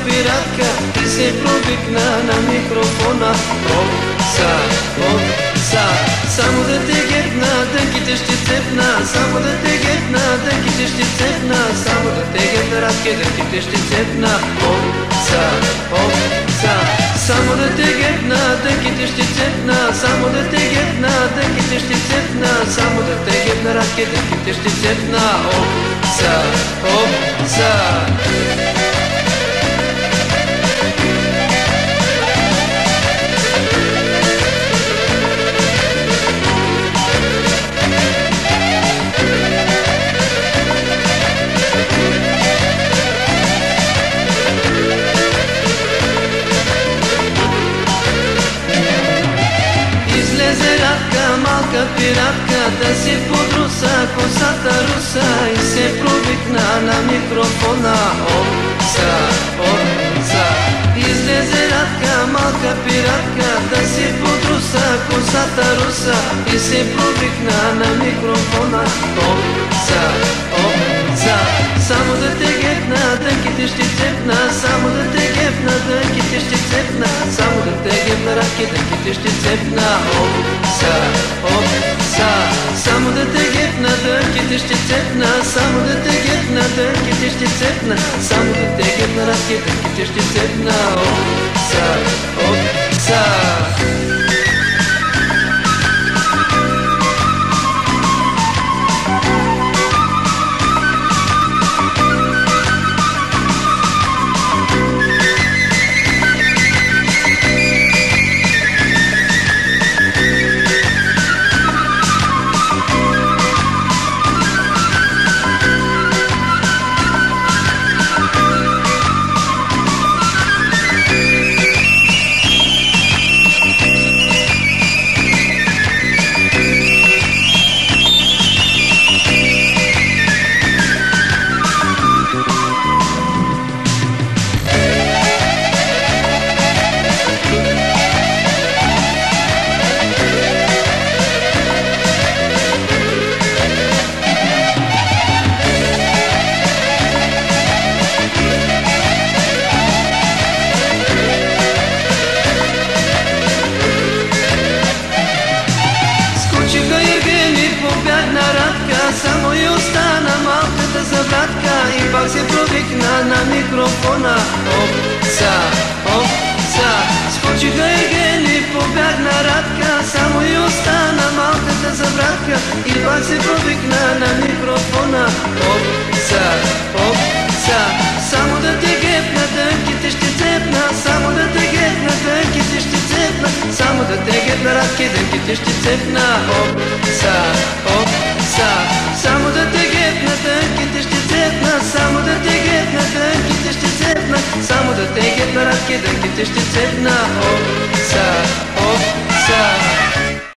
пиратка и се провикна на микрофона. Опца, опца, само да те гепна, дънките ще цепна. Само да те гепна, дънките ще цепна. Само да те гепна, радке, дънките ще цепна. Опца, опца, само да те гепна, дънките ще цепна. Само да те гепна, дънките ще цепна. Само да те гепна, радке, дънките ще цепна. Опца, опца. Малка пиратка да си подруса косата руса и се провикна на микрофона. Опца, опца, излезе радка, малка пиратка да си подруса косата руса и се провикна на микрофона. Опца, опца, само да те гепна, дънките ще цепна. Само да те гепна, дънките ще цепна. Само да те гепна, радки, дънките ще цепна. Опца, опца, само да те гепна, дънките ще цепна. Само да те гепна, дънките ще цепна. Само да те гепна, радки, дънките ще цепна. Опца, опца. Само и остана малката завратка и пак се провикна на микрофона. Опца, опца, скочиха ергени, побягна радка. Само и остана малката завратка и пак се провикна на микрофона. Опца, опца, само да те гепна, дънките ще цепна. Само да те гепна, дънките ще цепна. Само да те гепна, радки, дънките ще цепна. Опца, опца, само да те гепна, дънките ще цепна. Само да те гепна, дънките ще цепна. Само да те гепна, радки, дънките ще цепна. Опца, опца.